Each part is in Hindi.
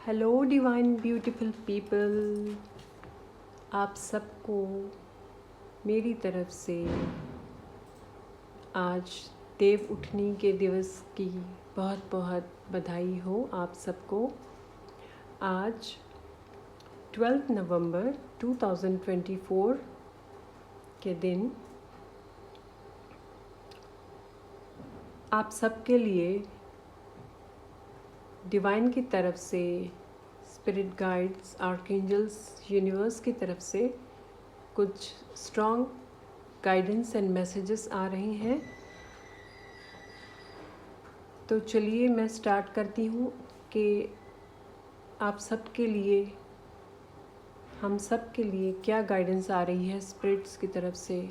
हेलो डिवाइन ब्यूटीफुल पीपल, आप सबको मेरी तरफ से आज देव उठनी के दिवस की बहुत बहुत बधाई हो। आप सबको आज 12 नवंबर 2024 के दिन आप सबके लिए डिवाइन की तरफ से, स्पिरिट गाइड्स, आर्कएंजल्स, यूनिवर्स की तरफ से कुछ स्ट्रॉन्ग गाइडेंस एंड मैसेजेस आ रही हैं। तो चलिए मैं स्टार्ट करती हूँ कि आप सबके लिए, हम सब के लिए क्या गाइडेंस आ रही है स्पिरिट्स की तरफ से,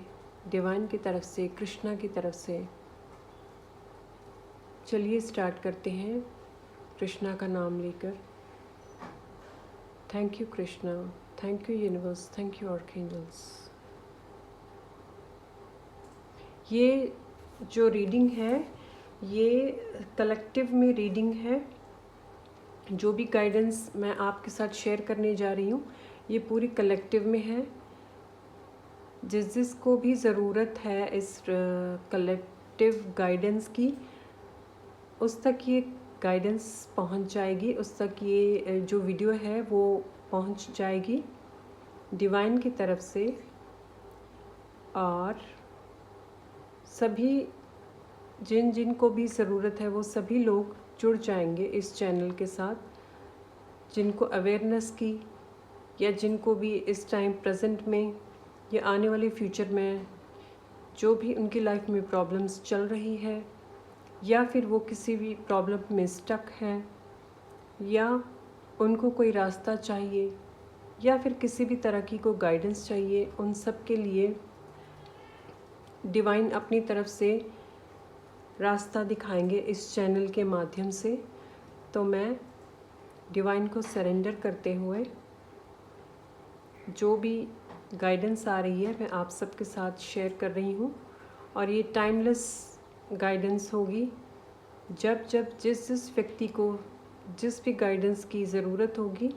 डिवाइन की तरफ से, कृष्णा की तरफ से। चलिए स्टार्ट करते हैं कृष्णा का नाम लेकर। Thank you Krishna, thank you universe, thank you archangels. ये जो रीडिंग है ये कलेक्टिव में रीडिंग है। जो भी गाइडेंस मैं आपके साथ शेयर करने जा रही हूँ ये पूरी कलेक्टिव में है। जिसको भी ज़रूरत है इस कलेक्टिव गाइडेंस की, उस तक ये गाइडेंस पहुंच जाएगी, उस तक ये जो वीडियो है वो पहुंच जाएगी डिवाइन की तरफ से। और सभी जिनको भी ज़रूरत है वो सभी लोग जुड़ जाएंगे इस चैनल के साथ, जिनको अवेयरनेस की या जिनको भी इस टाइम प्रेजेंट में या आने वाले फ्यूचर में जो भी उनकी लाइफ में प्रॉब्लम्स चल रही है, या फिर वो किसी भी प्रॉब्लम में स्टक है, या उनको कोई रास्ता चाहिए, या फिर किसी भी तरह की कोई गाइडेंस चाहिए, उन सब के लिए डिवाइन अपनी तरफ से रास्ता दिखाएंगे इस चैनल के माध्यम से। तो मैं डिवाइन को सरेंडर करते हुए जो भी गाइडेंस आ रही है मैं आप सबके साथ शेयर कर रही हूँ। और ये टाइमलेस गाइडेंस होगी। जब जब जिस व्यक्ति को जिस भी गाइडेंस की ज़रूरत होगी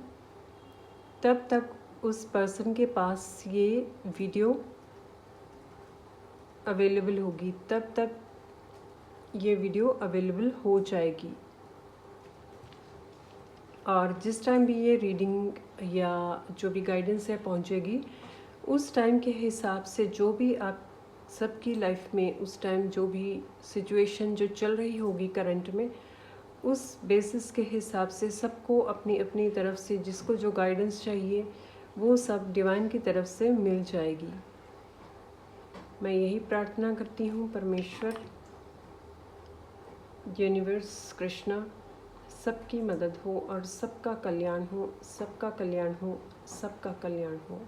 तब तक उस पर्सन के पास ये वीडियो अवेलेबल होगी, तब तक ये वीडियो अवेलेबल हो जाएगी। और जिस टाइम भी ये रीडिंग या जो भी गाइडेंस है पहुंचेगी, उस टाइम के हिसाब से जो भी आप सबकी लाइफ में उस टाइम जो भी सिचुएशन जो चल रही होगी करंट में, उस बेसिस के हिसाब से सबको अपनी अपनी तरफ से जिसको जो गाइडेंस चाहिए वो सब डिवाइन की तरफ से मिल जाएगी। मैं यही प्रार्थना करती हूँ परमेश्वर, यूनिवर्स, कृष्णा सबकी मदद हो और सबका कल्याण हो, सबका कल्याण हो, सबका कल्याण हो।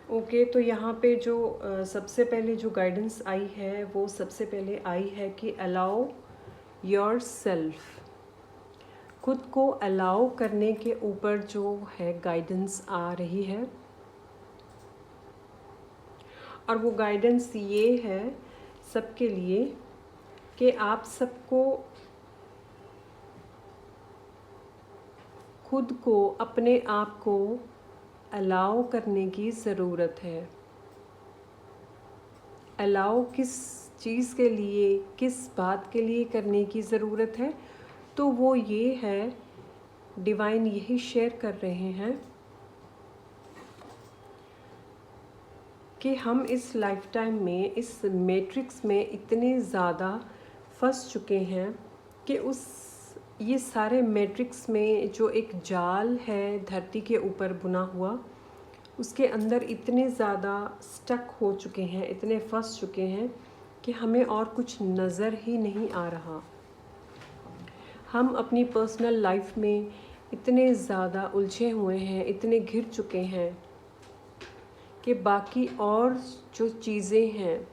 ओके, तो यहाँ पे जो सबसे पहले जो गाइडेंस आई है वो सबसे पहले आई है कि अलाउ योर सेल्फ। खुद को अलाउ करने के ऊपर जो है गाइडेंस आ रही है। और वो गाइडेंस ये है सबके लिए कि आप सबको खुद को, अपने आप को अलाउ करने की ज़रूरत है। अलाउ किस चीज़ के लिए, किस बात के लिए करने की ज़रूरत है? तो वो ये है, डिवाइन यही शेयर कर रहे हैं कि हम इस लाइफ टाइम में, इस मैट्रिक्स में इतने ज़्यादा फंस चुके हैं कि ये सारे मैट्रिक्स में जो एक जाल है धरती के ऊपर बुना हुआ, उसके अंदर इतने ज़्यादा स्टक हो चुके हैं, इतने फंस चुके हैं कि हमें और कुछ नज़र ही नहीं आ रहा। हम अपनी पर्सनल लाइफ में इतने ज़्यादा उलझे हुए हैं, इतने घिर चुके हैं कि बाकी और जो चीज़ें हैं,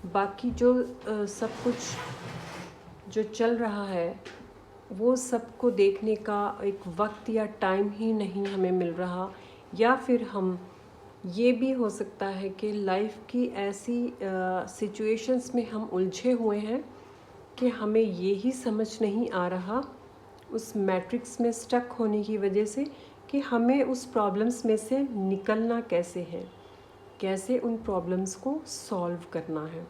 बाकी जो सब कुछ जो चल रहा है वो सबको देखने का एक वक्त या टाइम ही नहीं हमें मिल रहा। या फिर हम ये भी हो सकता है कि लाइफ की ऐसी सिचुएशंस में हम उलझे हुए हैं कि हमें ये ही समझ नहीं आ रहा उस मैट्रिक्स में स्टक होने की वजह से कि हमें उस प्रॉब्लम्स में से निकलना कैसे है, कैसे उन प्रॉब्लम्स को सॉल्व करना है।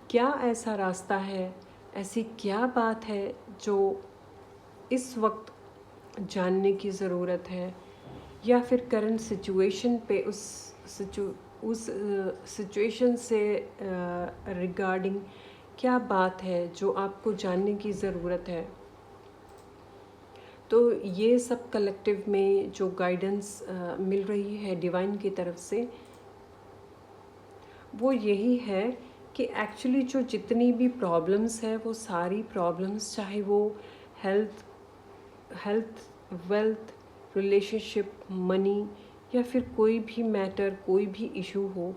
क्या ऐसा रास्ता है, ऐसी क्या बात है जो इस वक्त जानने की ज़रूरत है, या फिर करंट सिचुएशन पे उस सिचुएशन से रिगार्डिंग क्या बात है जो आपको जानने की ज़रूरत है। तो ये सब कलेक्टिव में जो गाइडेंस मिल रही है डिवाइन की तरफ से, वो यही है कि एक्चुअली जो जितनी भी प्रॉब्लम्स है वो सारी प्रॉब्लम्स, चाहे वो हेल्थ, वेल्थ, रिलेशनशिप, मनी या फिर कोई भी मैटर, कोई भी इशू हो,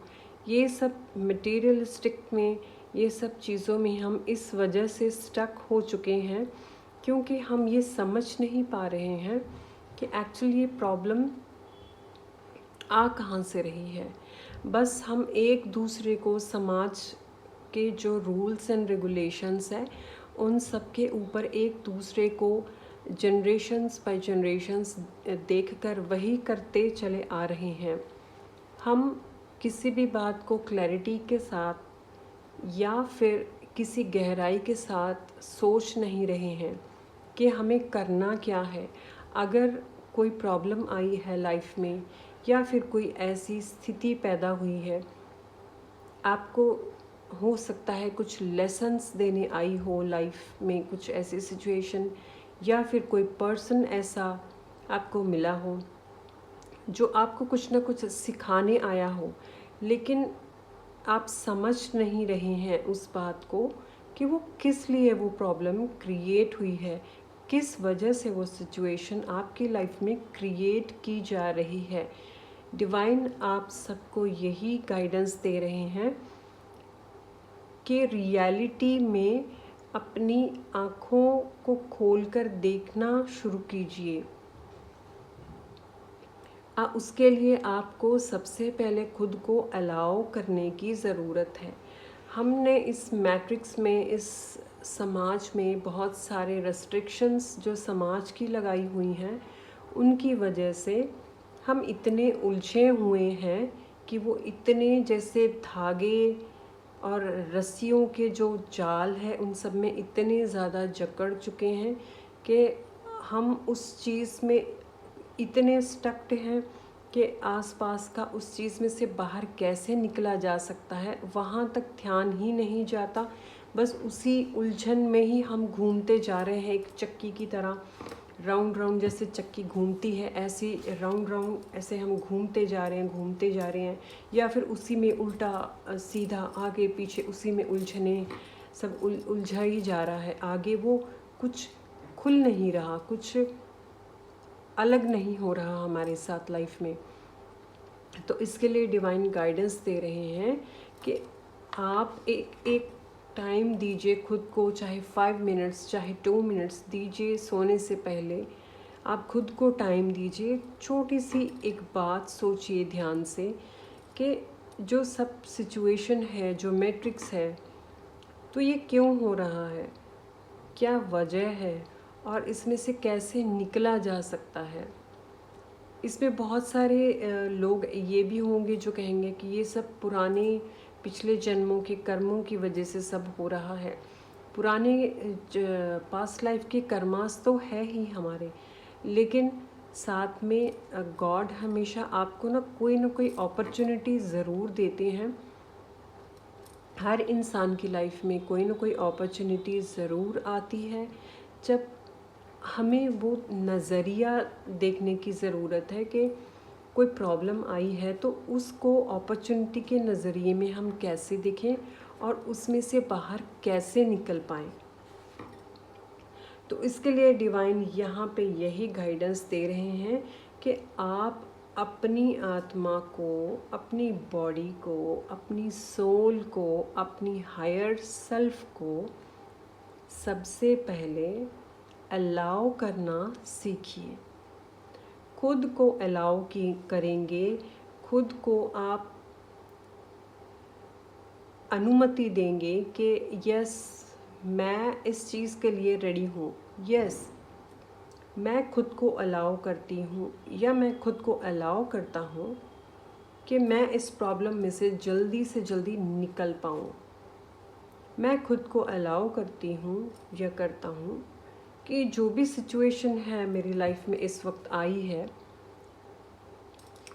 ये सब मटेरियलिस्टिक में, ये सब चीज़ों में हम इस वजह से स्टक हो चुके हैं क्योंकि हम ये समझ नहीं पा रहे हैं कि एक्चुअली ये प्रॉब्लम आ कहाँ से रही है। बस हम एक दूसरे को, समाज के जो रूल्स एंड रेगुलेशंस हैं उन सब के ऊपर एक दूसरे को जनरेशन्स बाय जनरेशन्स देखकर वही करते चले आ रहे हैं। हम किसी भी बात को क्लैरिटी के साथ या फिर किसी गहराई के साथ सोच नहीं रहे हैं कि हमें करना क्या है। अगर कोई प्रॉब्लम आई है लाइफ में या फिर कोई ऐसी स्थिति पैदा हुई है, आपको हो सकता है कुछ लेसन्स देने आई हो लाइफ में, कुछ ऐसी सिचुएशन या फिर कोई पर्सन ऐसा आपको मिला हो जो आपको कुछ ना कुछ सिखाने आया हो, लेकिन आप समझ नहीं रहे हैं उस बात को कि वो किस लिए वो प्रॉब्लम क्रिएट हुई है, किस वजह से वो सिचुएशन आपकी लाइफ में क्रिएट की जा रही है। डिवाइन आप सबको यही गाइडेंस दे रहे हैं कि रियलिटी में अपनी आँखों को खोलकर देखना शुरू कीजिए। उसके लिए आपको सबसे पहले खुद को अलाउ करने की ज़रूरत है। हमने इस मैट्रिक्स में, इस समाज में बहुत सारे रेस्ट्रिक्शंस जो समाज की लगाई हुई हैं, उनकी वजह से हम इतने उलझे हुए हैं कि वो इतने जैसे धागे और रस्सियों के जो जाल है उन सब में इतने ज़्यादा जकड़ चुके हैं कि हम उस चीज़ में इतने स्टक्ड हैं कि आसपास का उस चीज़ में से बाहर कैसे निकला जा सकता है वहाँ तक ध्यान ही नहीं जाता। बस उसी उलझन में ही हम घूमते जा रहे हैं, एक चक्की की तरह, राउंड राउंड जैसे चक्की घूमती है ऐसे राउंड राउंड ऐसे हम घूमते जा रहे हैं, या फिर उसी में उल्टा सीधा आगे पीछे उसी में उलझने सब उलझा ही जा रहा है। आगे वो कुछ खुल नहीं रहा, कुछ अलग नहीं हो रहा हमारे साथ लाइफ में। तो इसके लिए डिवाइन गाइडेंस दे रहे हैं कि आप एक टाइम दीजिए खुद को, चाहे 5 मिनट्स चाहे 2 मिनट्स दीजिए सोने से पहले। आप खुद को टाइम दीजिए, छोटी सी एक बात सोचिए ध्यान से कि जो सब सिचुएशन है, जो मैट्रिक्स है, तो ये क्यों हो रहा है, क्या वजह है और इसमें से कैसे निकला जा सकता है। इसमें बहुत सारे लोग ये भी होंगे जो कहेंगे कि ये सब पुराने पिछले जन्मों के कर्मों की वजह से सब हो रहा है। पुराने पास्ट लाइफ के कर्मास तो है ही हमारे, लेकिन साथ में गॉड हमेशा आपको ना कोई अपॉर्चुनिटी ज़रूर देते हैं। हर इंसान की लाइफ में कोई ना कोई अपॉर्चुनिटी ज़रूर आती है, जब हमें वो नज़रिया देखने की ज़रूरत है कि कोई प्रॉब्लम आई है तो उसको अपॉर्चुनिटी के नज़रिए में हम कैसे देखें और उसमें से बाहर कैसे निकल पाएँ। तो इसके लिए डिवाइन यहाँ पे यही गाइडेंस दे रहे हैं कि आप अपनी आत्मा को, अपनी बॉडी को, अपनी सोल को, अपनी हायर सेल्फ को सबसे पहले अलाउ करना सीखिए। खुद को अलाउ करेंगे, खुद को आप अनुमति देंगे कि यस, मैं इस चीज़ के लिए रेडी हूँ। यस, मैं खुद को अलाउ करती हूँ या मैं खुद को अलाउ करता हूँ कि मैं इस प्रॉब्लम में से जल्दी निकल पाऊँ। मैं खुद को अलाउ करती हूँ या करता हूँ कि जो भी सिचुएशन है मेरी लाइफ में इस वक्त आई है,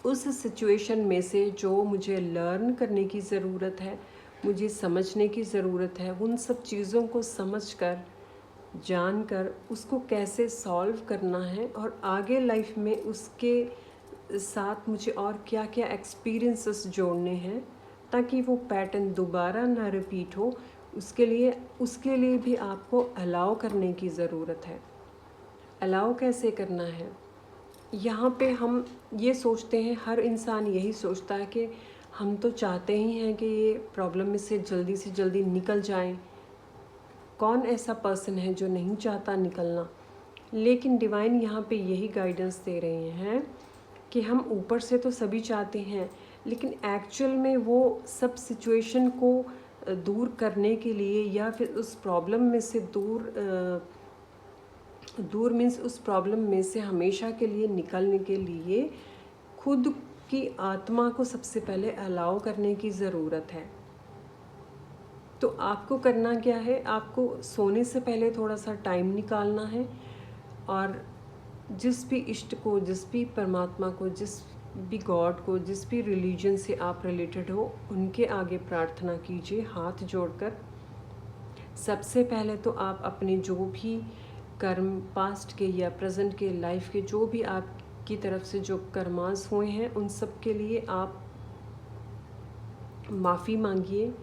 उस सिचुएशन में से जो मुझे लर्न करने की ज़रूरत है, मुझे समझने की ज़रूरत है, उन सब चीज़ों को समझकर, जानकर उसको कैसे सॉल्व करना है और आगे लाइफ में उसके साथ मुझे और क्या क्या एक्सपीरियंसेस जोड़ने हैं ताकि वो पैटर्न दोबारा ना रिपीट हो। उसके लिए भी आपको अलाउ करने की ज़रूरत है। अलाउ कैसे करना है? यहाँ पे हम ये सोचते हैं, हर इंसान यही सोचता है कि हम तो चाहते ही हैं कि ये प्रॉब्लम में से जल्दी निकल जाएं। कौन ऐसा पर्सन है जो नहीं चाहता निकलना? लेकिन डिवाइन यहाँ पे यही गाइडेंस दे रहे हैं कि हम ऊपर से तो सभी चाहते हैं, लेकिन एक्चुअल में वो सब सिचुएशन को दूर करने के लिए या फिर उस प्रॉब्लम में से दूर मीन्स उस प्रॉब्लम में से हमेशा के लिए निकलने के लिए खुद की आत्मा को सबसे पहले अलाउ करने की ज़रूरत है। तो आपको करना क्या है? आपको सोने से पहले थोड़ा सा टाइम निकालना है और जिस भी इष्ट को, जिस भी परमात्मा को, जिस भी गॉड को, जिस भी रिलीजन से आप रिलेटेड हो, उनके आगे प्रार्थना कीजिए हाथ जोड़कर। सबसे पहले तो आप अपने जो भी कर्म पास्ट के या प्रेजेंट के लाइफ के जो भी आपकी तरफ से जो कर्मास हुए हैं, उन सब के लिए आप माफ़ी मांगिए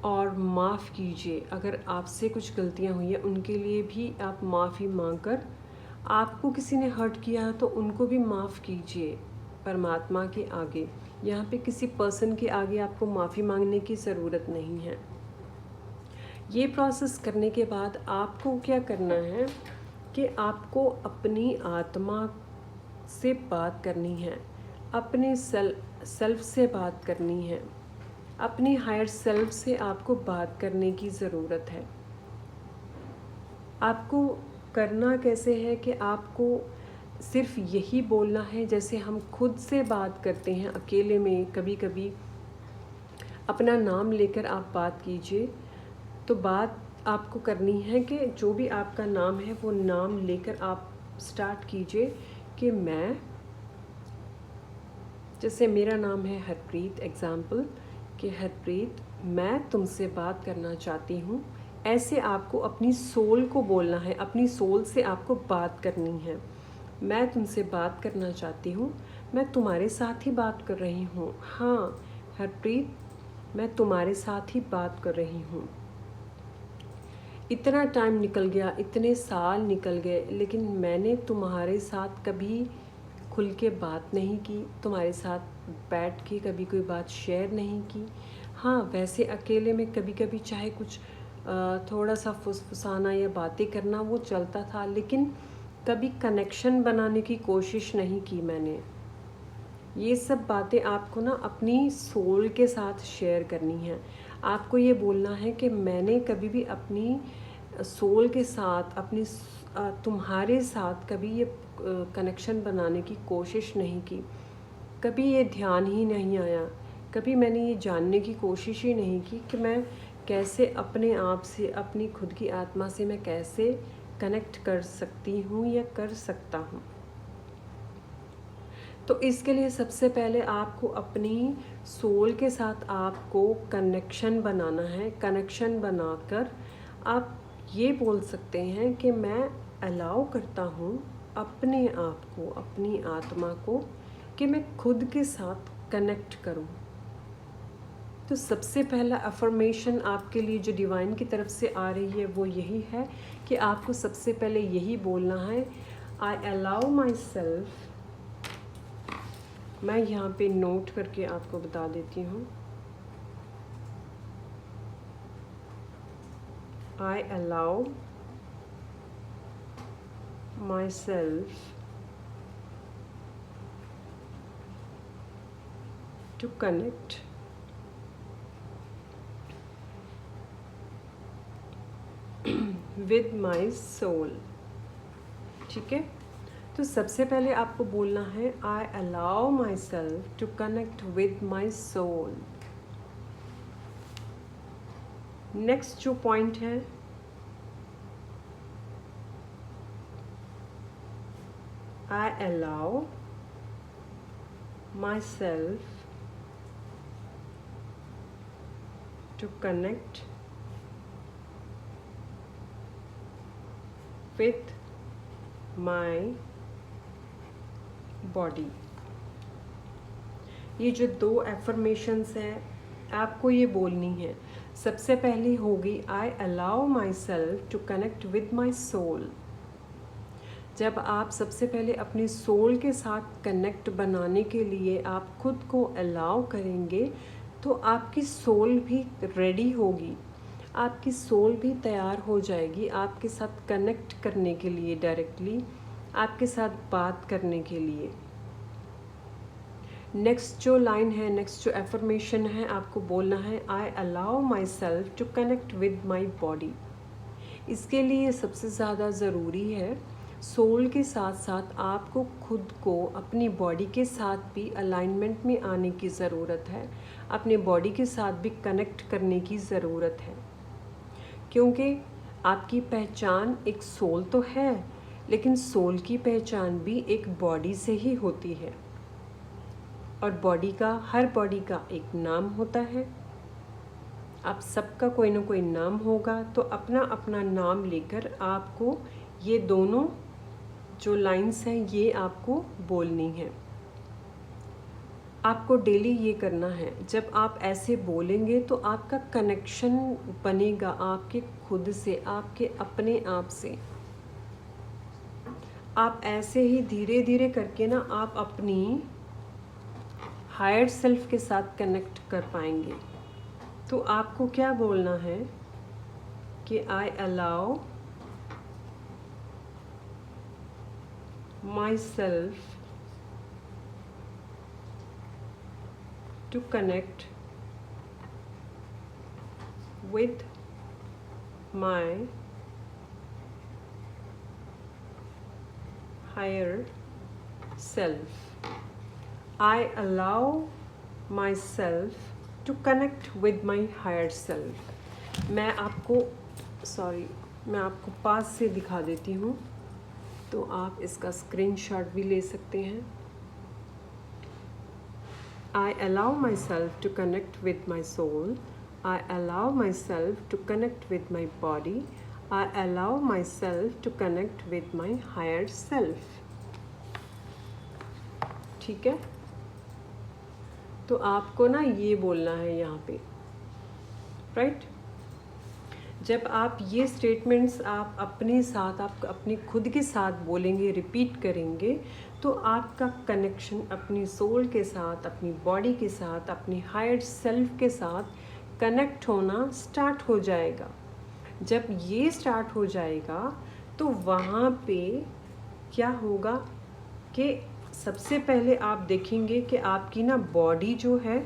और माफ़ कीजिए। अगर आपसे कुछ गलतियां हुई हैं उनके लिए भी आप माफ़ी मांगकर, आपको किसी ने हर्ट किया है तो उनको भी माफ़ कीजिए परमात्मा के आगे। यहाँ पे किसी पर्सन के आगे आपको माफ़ी मांगने की ज़रूरत नहीं है। ये प्रोसेस करने के बाद आपको क्या करना है कि आपको अपनी आत्मा से बात करनी है, अपने सेल्फ से बात करनी है, अपनी हायर सेल्फ से आपको बात करने की ज़रूरत है। आपको करना कैसे है कि आपको सिर्फ यही बोलना है, जैसे हम खुद से बात करते हैं अकेले में। कभी कभी अपना नाम लेकर आप बात कीजिए। तो बात आपको करनी है कि जो भी आपका नाम है वो नाम लेकर आप स्टार्ट कीजिए कि मैं, जैसे मेरा नाम है हरप्रीत, एग्ज़ाम्पल कि हरप्रीत मैं तुमसे बात करना चाहती हूँ। ऐसे आपको अपनी सोल को बोलना है, अपनी सोल से आपको बात करनी है। मैं तुमसे बात करना चाहती हूँ, मैं तुम्हारे साथ ही बात कर रही हूँ। हाँ हरप्रीत, मैं तुम्हारे साथ ही बात कर रही हूँ। इतना टाइम निकल गया, इतने साल निकल गए, लेकिन मैंने तुम्हारे साथ कभी खुल के बात नहीं की, तुम्हारे साथ बैठ के कभी कोई बात शेयर नहीं की। हाँ वैसे अकेले में कभी कभी चाहे कुछ थोड़ा सा फुसफुसाना या बातें करना वो चलता था, लेकिन कभी कनेक्शन बनाने की कोशिश नहीं की मैंने। ये सब बातें आपको ना अपनी सोल के साथ शेयर करनी है। आपको ये बोलना है कि मैंने कभी भी अपनी सोल के साथ, तुम्हारे साथ कभी ये कनेक्शन बनाने की कोशिश नहीं की, कभी ये ध्यान ही नहीं आया, कभी मैंने ये जानने की कोशिश ही नहीं की कि मैं कैसे अपने आप से, अपनी खुद की आत्मा से मैं कैसे कनेक्ट कर सकती हूँ या कर सकता हूँ। तो इसके लिए सबसे पहले आपको अपनी सोल के साथ आपको कनेक्शन बनाना है। कनेक्शन बनाकर आप ये बोल सकते हैं कि मैं अलाउ करता हूँ अपने आप को, अपनी आत्मा को, कि मैं खुद के साथ कनेक्ट करूँ। तो सबसे पहला अफर्मेशन आपके लिए जो डिवाइन की तरफ से आ रही है वो यही है कि आपको सबसे पहले यही बोलना है, आई अलाउ माई सेल्फ। मैं यहाँ पे नोट करके आपको बता देती हूँ। I allow myself to connect with my soul. ठीक है। तो सबसे पहले आपको बोलना है I allow myself to connect with my soul. Next जो पॉइंट है, I allow myself to connect with my body। ये जो 2 एफर्मेशंस हैं आपको ये बोलनी है। सबसे पहली होगी I allow myself to connect with my soul. जब आप सबसे पहले अपनी सोल के साथ कनेक्ट बनाने के लिए आप खुद को अलाउ करेंगे तो आपकी सोल भी रेडी होगी, आपकी सोल भी तैयार हो जाएगी आपके साथ कनेक्ट करने के लिए, डायरेक्टली आपके साथ बात करने के लिए। नेक्स्ट जो लाइन है, नेक्स्ट जो एफर्मेशन है, आपको बोलना है I allow myself to connect with my body. इसके लिए सबसे ज़्यादा ज़रूरी है सोल के साथ साथ आपको खुद को अपनी बॉडी के साथ भी अलाइनमेंट में आने की ज़रूरत है, अपने बॉडी के साथ भी कनेक्ट करने की ज़रूरत है। क्योंकि आपकी पहचान एक सोल तो है, लेकिन सोल की पहचान भी एक बॉडी से ही होती है, और हर बॉडी का एक नाम होता है। आप सबका कोई ना कोई नाम होगा, तो अपना अपना नाम लेकर आपको ये दोनों जो लाइंस हैं ये आपको बोलनी है। आपको डेली ये करना है। जब आप ऐसे बोलेंगे तो आपका कनेक्शन बनेगा आपके खुद से, आपके अपने आप से। आप ऐसे ही धीरे धीरे करके ना आप अपनी हायर सेल्फ के साथ कनेक्ट कर पाएंगे। तो आपको क्या बोलना है कि आई allow myself to connect with my higher self। I allow myself to connect with my higher self। मैं आपको पास से दिखा देती हूँ, तो आप इसका स्क्रीनशॉट भी ले सकते हैं। I allow myself to connect with my soul। I allow myself to connect with my body। I allow myself to connect with my higher self। ठीक है, तो आपको ना ये बोलना है यहाँ पे, राइट। जब आप ये स्टेटमेंट्स आप अपने साथ, आप अपने खुद के साथ बोलेंगे, रिपीट करेंगे, तो आपका कनेक्शन अपनी सोल के साथ, अपनी बॉडी के साथ, अपनी हायर सेल्फ के साथ कनेक्ट होना स्टार्ट हो जाएगा। जब ये स्टार्ट हो जाएगा तो वहाँ पे क्या होगा कि सबसे पहले आप देखेंगे कि आपकी ना बॉडी जो है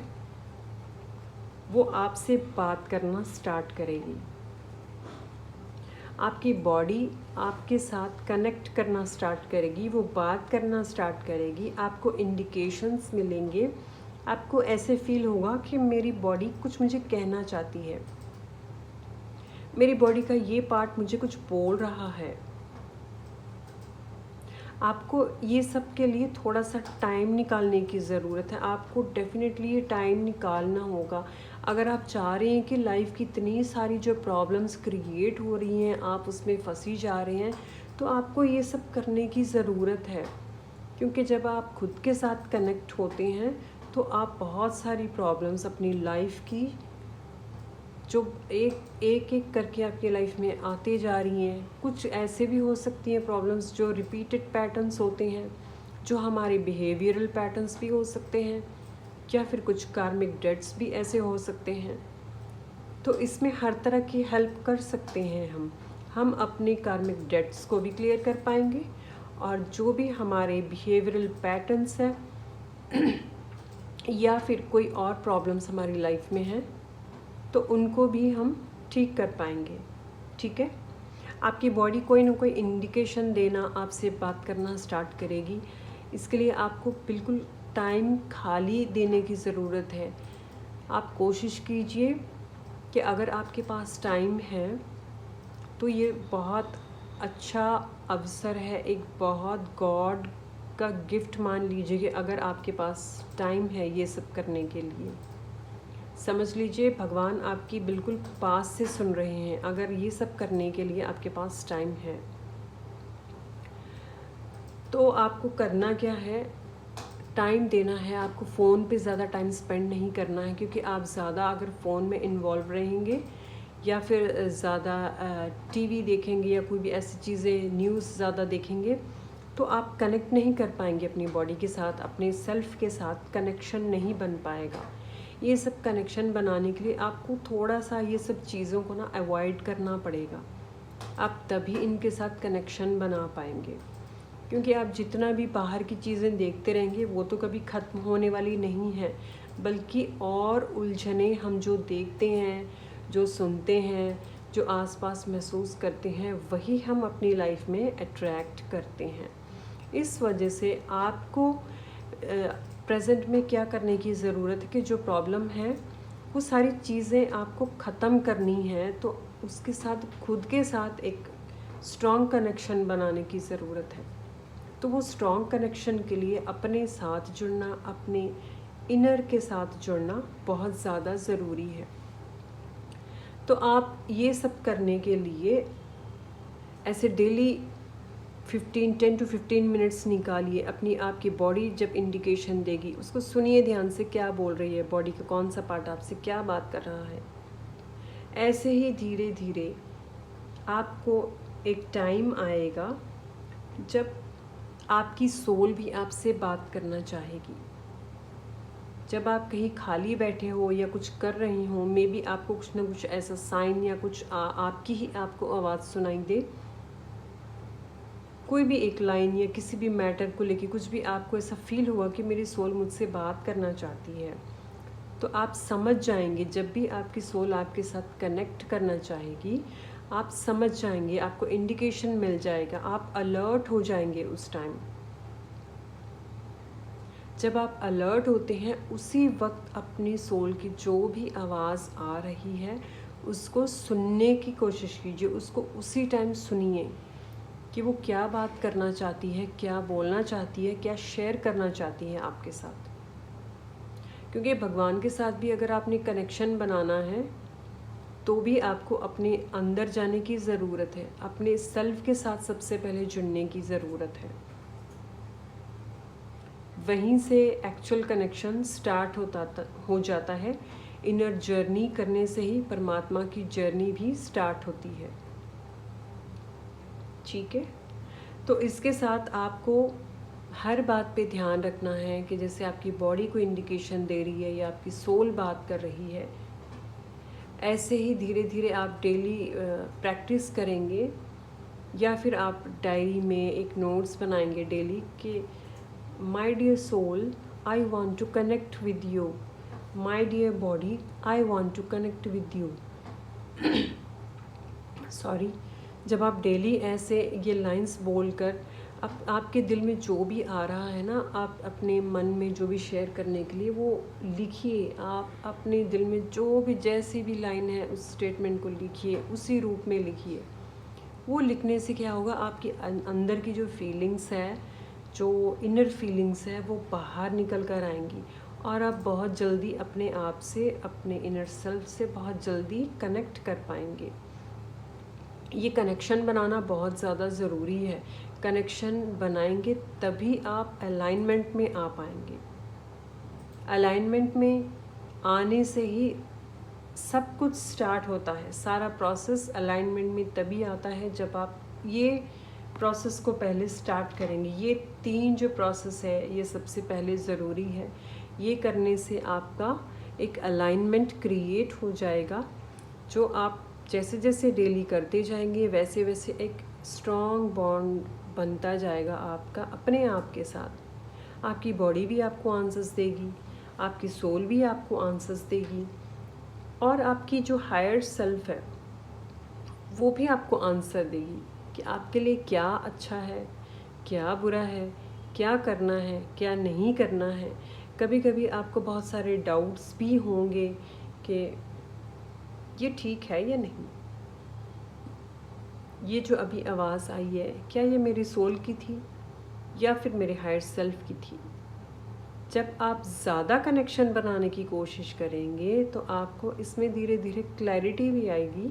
वो आपसे बात करना स्टार्ट करेगी। आपकी बॉडी आपके साथ कनेक्ट करना स्टार्ट करेगी, वो बात करना स्टार्ट करेगी। आपको इंडिकेशंस मिलेंगे, आपको ऐसे फील होगा कि मेरी बॉडी कुछ मुझे कहना चाहती है, मेरी बॉडी का ये पार्ट मुझे कुछ बोल रहा है। आपको ये सब के लिए थोड़ा सा टाइम निकालने की ज़रूरत है। आपको डेफिनेटली ये टाइम निकालना होगा। अगर आप चाह रहे हैं कि लाइफ की इतनी सारी जो प्रॉब्लम्स क्रिएट हो रही हैं, आप उसमें फंसी जा रहे हैं, तो आपको ये सब करने की ज़रूरत है। क्योंकि जब आप खुद के साथ कनेक्ट होते हैं तो आप बहुत सारी प्रॉब्लम्स अपनी लाइफ की जो एक करके आपकी लाइफ में आते जा रही हैं, कुछ ऐसे भी हो सकती हैं प्रॉब्लम्स जो रिपीटेड पैटर्न्स होते हैं, जो हमारे बिहेवियरल पैटर्न्स भी हो सकते हैं, या फिर कुछ कार्मिक डेट्स भी ऐसे हो सकते हैं। तो इसमें हर तरह की हेल्प कर सकते हैं हम अपने कार्मिक डेट्स को भी क्लियर कर पाएंगे, और जो भी हमारे बिहेवियरल पैटर्न्स हैं या फिर कोई और प्रॉब्लम्स हमारी लाइफ में हैं तो उनको भी हम ठीक कर पाएंगे। ठीक है, आपकी बॉडी कोई ना कोई इंडिकेशन देना, आपसे बात करना स्टार्ट करेगी। इसके लिए आपको बिल्कुल टाइम खाली देने की ज़रूरत है। आप कोशिश कीजिए कि अगर आपके पास टाइम है तो ये बहुत अच्छा अवसर है, एक बहुत गॉड का गिफ्ट मान लीजिए कि अगर आपके पास टाइम है ये सब करने के लिए। समझ लीजिए भगवान आपकी बिल्कुल पास से सुन रहे हैं अगर ये सब करने के लिए आपके पास टाइम है। तो आपको करना क्या है, टाइम देना है। आपको फ़ोन पे ज़्यादा टाइम स्पेंड नहीं करना है, क्योंकि आप ज़्यादा अगर फ़ोन में इन्वॉल्व रहेंगे या फिर ज़्यादा टीवी देखेंगे या कोई भी ऐसी चीज़ें, न्यूज़ ज़्यादा देखेंगे, तो आप कनेक्ट नहीं कर पाएंगे अपनी बॉडी के साथ, अपने सेल्फ के साथ कनेक्शन नहीं बन पाएगा। ये सब कनेक्शन बनाने के लिए आपको थोड़ा सा ये सब चीज़ों को ना अवॉइड करना पड़ेगा। आप तभी इनके साथ कनेक्शन बना पाएंगे, क्योंकि आप जितना भी बाहर की चीज़ें देखते रहेंगे वो तो कभी ख़त्म होने वाली नहीं है, बल्कि और उलझने हम जो देखते हैं, जो सुनते हैं, जो आसपास महसूस करते हैं, वही हम अपनी लाइफ में अट्रैक्ट करते हैं। इस वजह से आपको प्रेजेंट में क्या करने की ज़रूरत है कि जो प्रॉब्लम है वो सारी चीज़ें आपको ख़त्म करनी है, तो उसके साथ खुद के साथ एक स्ट्रॉन्ग कनेक्शन बनाने की ज़रूरत है। तो वो स्ट्रॉन्ग कनेक्शन के लिए अपने साथ जुड़ना, अपने इनर के साथ जुड़ना बहुत ज़्यादा ज़रूरी है। तो आप ये सब करने के लिए ऐसे डेली 10 to 15 मिनट्स निकालिए। अपनी आपकी बॉडी जब इंडिकेशन देगी उसको सुनिए ध्यान से, क्या बोल रही है बॉडी का कौन सा पार्ट आपसे क्या बात कर रहा है। ऐसे ही धीरे धीरे आपको एक टाइम आएगा जब आपकी सोल भी आपसे बात करना चाहेगी। जब आप कहीं खाली बैठे हो या कुछ कर रही हो, मे बी आपको कुछ ना कुछ ऐसा साइन या कुछ आपकी ही आपको आवाज़ सुनाई दे, कोई भी एक लाइन या किसी भी मैटर को लेके कुछ भी आपको ऐसा फील हुआ कि मेरी सोल मुझसे बात करना चाहती है, तो आप समझ जाएंगे। जब भी आपकी सोल आपके साथ कनेक्ट करना चाहेगी, आप समझ जाएंगे, आपको इंडिकेशन मिल जाएगा, आप अलर्ट हो जाएंगे उस टाइम। जब आप अलर्ट होते हैं उसी वक्त अपनी सोल की जो भी आवाज़ आ रही है उसको सुनने की कोशिश कीजिए, उसको उसी टाइम सुनिए कि वो क्या बात करना चाहती है, क्या बोलना चाहती है, क्या शेयर करना चाहती है आपके साथ। क्योंकि भगवान के साथ भी अगर आपने कनेक्शन बनाना है तो भी आपको अपने अंदर जाने की ज़रूरत है, अपने सेल्फ के साथ सबसे पहले जुड़ने की ज़रूरत है। वहीं से एक्चुअल कनेक्शन स्टार्ट हो जाता है। इनर जर्नी करने से ही परमात्मा की जर्नी भी स्टार्ट होती है। ठीक है, तो इसके साथ आपको हर बात पे ध्यान रखना है कि जैसे आपकी बॉडी को इंडिकेशन दे रही है या आपकी सोल बात कर रही है, ऐसे ही धीरे धीरे आप डेली प्रैक्टिस करेंगे, या फिर आप डायरी में एक नोट्स बनाएंगे डेली कि my dear soul, I want to connect with you, my dear body, I want to connect with you. Sorry. जब आप डेली ऐसे ये लाइंस बोलकर आपके दिल में जो भी आ रहा है ना, आप अपने मन में जो भी शेयर करने के लिए वो लिखिए। आप अपने दिल में जो भी जैसी भी लाइन है उस स्टेटमेंट को लिखिए, उसी रूप में लिखिए। वो लिखने से क्या होगा, आपकी अंदर की जो फीलिंग्स है, जो इनर फीलिंग्स है, वो बाहर निकल कर आएंगी और आप बहुत जल्दी अपने आप से, अपने इनर सेल्फ से बहुत जल्दी कनेक्ट कर पाएंगे। ये कनेक्शन बनाना बहुत ज़्यादा ज़रूरी है। कनेक्शन बनाएंगे तभी आप अलाइनमेंट में आ पाएंगे। अलाइनमेंट में आने से ही सब कुछ स्टार्ट होता है। सारा प्रोसेस अलाइनमेंट में तभी आता है जब आप ये प्रोसेस को पहले स्टार्ट करेंगे। ये 3 जो प्रोसेस है ये सबसे पहले ज़रूरी है। ये करने से आपका एक अलाइनमेंट क्रिएट हो जाएगा, जो आप जैसे जैसे डेली करते जाएंगे वैसे वैसे एक स्ट्रॉन्ग बॉन्ड बनता जाएगा आपका अपने आप के साथ। आपकी बॉडी भी आपको आंसर्स देगी, आपकी सोल भी आपको आंसर्स देगी, और आपकी जो हायर सेल्फ है वो भी आपको आंसर देगी कि आपके लिए क्या अच्छा है, क्या बुरा है, क्या करना है, क्या नहीं करना है। कभी कभी आपको बहुत सारे डाउट्स भी होंगे कि ये ठीक है या नहीं, ये जो अभी आवाज़ आई है क्या ये मेरी सोल की थी या फिर मेरे हायर सेल्फ की थी। जब आप ज़्यादा कनेक्शन बनाने की कोशिश करेंगे तो आपको इसमें धीरे धीरे क्लैरिटी भी आएगी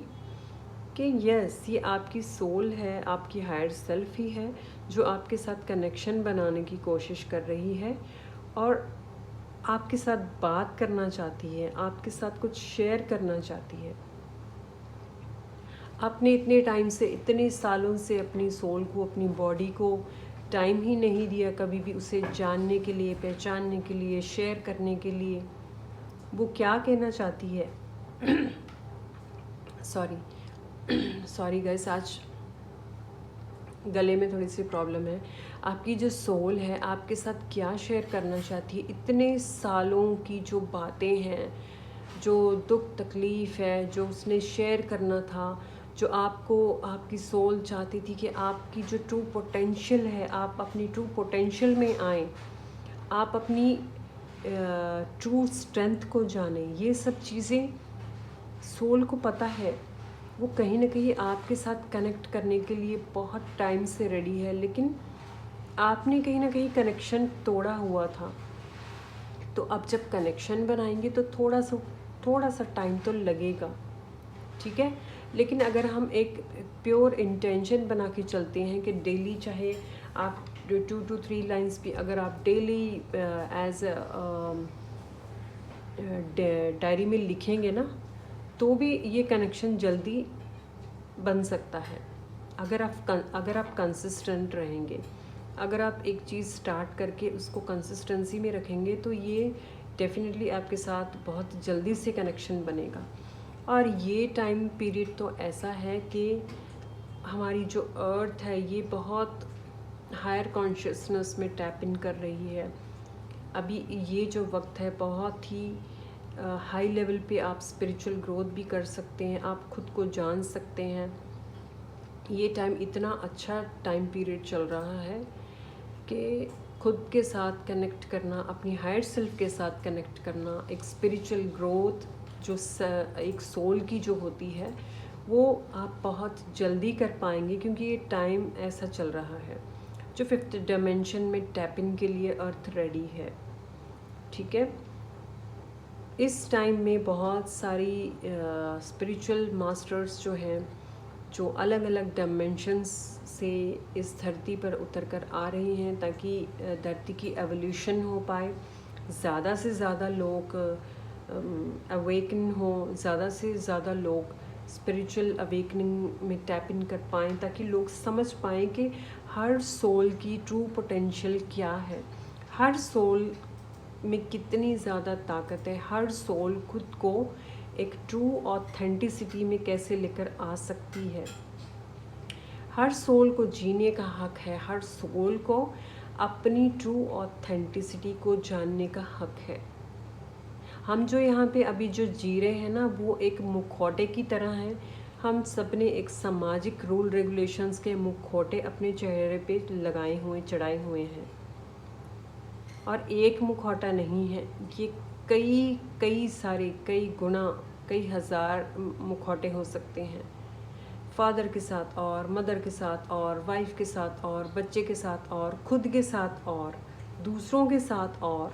कि यस, ये आपकी सोल है, आपकी हायर सेल्फ ही है जो आपके साथ कनेक्शन बनाने की कोशिश कर रही है और आपके साथ बात करना चाहती है, आपके साथ कुछ शेयर करना चाहती है। आपने इतने टाइम से, इतने सालों से अपनी सोल को, अपनी बॉडी को टाइम ही नहीं दिया कभी भी उसे जानने के लिए, पहचानने के लिए, शेयर करने के लिए। वो क्या कहना चाहती है सॉरी गाइस, आज गले में थोड़ी सी प्रॉब्लम है। आपकी जो सोल है आपके साथ क्या शेयर करना चाहती है, इतने सालों की जो बातें हैं, जो दुख तकलीफ़ है, जो उसने शेयर करना था, जो आपको आपकी सोल चाहती थी कि आपकी जो ट्रू पोटेंशियल है, आप अपनी ट्रू पोटेंशियल में आएँ, आप अपनी ट्रू स्ट्रेंथ को जानें। ये सब चीज़ें सोल को पता है, वो कहीं ना कहीं आपके साथ कनेक्ट करने के लिए बहुत टाइम से रेडी है, लेकिन आपने कहीं ना कहीं कनेक्शन तोड़ा हुआ था। तो अब जब कनेक्शन बनाएंगे तो थोड़ा सा टाइम तो लगेगा, ठीक है। लेकिन अगर हम एक प्योर इंटेंशन बना के चलते हैं कि डेली, चाहे आप 2 to 3 लाइन्स भी अगर आप डेली एज डायरी में लिखेंगे ना, तो भी ये कनेक्शन जल्दी बन सकता है। अगर आप कंसिस्टेंट रहेंगे, अगर आप एक चीज़ स्टार्ट करके उसको कंसिस्टेंसी में रखेंगे तो ये डेफिनेटली आपके साथ बहुत जल्दी से कनेक्शन बनेगा। और ये टाइम पीरियड तो ऐसा है कि हमारी जो अर्थ है ये बहुत हायर कॉन्शियसनेस में टैप इन कर रही है। अभी ये जो वक्त है बहुत ही हाई लेवल पे आप स्पिरिचुअल ग्रोथ भी कर सकते हैं, आप खुद को जान सकते हैं। ये टाइम इतना अच्छा टाइम पीरियड चल रहा है कि खुद के साथ कनेक्ट करना, अपनी हायर सेल्फ के साथ कनेक्ट करना, एक स्पिरिचुअल ग्रोथ जो एक सोल की जो होती है वो आप बहुत जल्दी कर पाएंगे, क्योंकि ये टाइम ऐसा चल रहा है जो 5th डायमेंशन में टैप इन के लिए अर्थ रेडी है, ठीक है। इस टाइम में बहुत सारी स्पिरिचुअल मास्टर्स जो हैं, जो अलग अलग डायमेंशंस से इस धरती पर उतर कर आ रही हैं ताकि धरती की एवोल्यूशन हो पाए, ज़्यादा से ज़्यादा लोग अवेकन हो, ज़्यादा से ज़्यादा लोग स्पिरिचुअल अवेकनिंग में टैप इन कर पाएँ, ताकि लोग समझ पाएँ कि हर सोल की ट्रू पोटेंशियल क्या है, हर सोल में कितनी ज़्यादा ताकत है, हर सोल खुद को एक ट्रू ऑथेंटिसिटी में कैसे लेकर आ सकती है। हर सोल को जीने का हक है, हर सोल को अपनी ट्रू ऑथेंटिसिटी को जानने का हक है। हम जो यहाँ पे अभी जो जी रहे हैं ना, वो एक मुखौटे की तरह है। हम सब ने एक सामाजिक रूल रेगुलेशंस के मुखौटे अपने चेहरे पे लगाए हुए, चढ़ाए हुए हैं। और एक मुखौटा नहीं है, ये कई सारे, कई गुना, कई हज़ार मुखौटे हो सकते हैं। फादर के साथ और मदर के साथ और वाइफ के साथ और बच्चे के साथ और खुद के साथ और दूसरों के साथ, और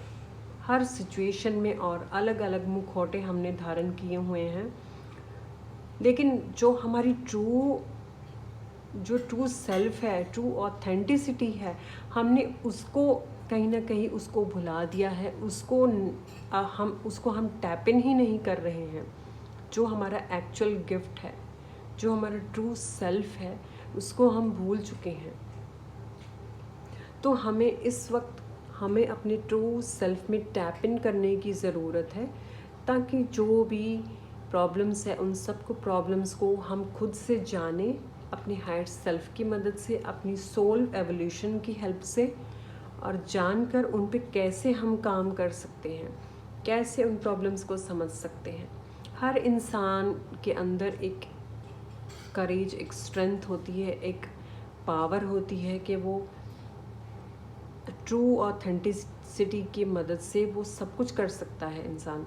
हर सिचुएशन में और अलग अलग मुखौटे हमने धारण किए हुए हैं। लेकिन जो हमारी ट्रू सेल्फ है, ट्रू ऑथेंटिसिटी है, हमने उसको कहीं ना कहीं उसको भुला दिया है, उसको हम टैप इन ही नहीं कर रहे हैं। जो हमारा एक्चुअल गिफ्ट है, जो हमारा ट्रू सेल्फ है, उसको हम भूल चुके हैं। तो हमें अपने ट्रू सेल्फ में टैप इन करने की ज़रूरत है, ताकि जो भी प्रॉब्लम्स है उन सब प्रॉब्लम्स को हम खुद से जानें, अपनी हायर सेल्फ की मदद से, अपनी सोल एवोल्यूशन की हेल्प से, और जानकर उन पे कैसे हम काम कर सकते हैं, कैसे उन प्रॉब्लम्स को समझ सकते हैं। हर इंसान के अंदर एक करेज, एक स्ट्रेंथ होती है, एक पावर होती है कि वो ट्रू ऑथेंटिसिटी की मदद से वो सब कुछ कर सकता है इंसान।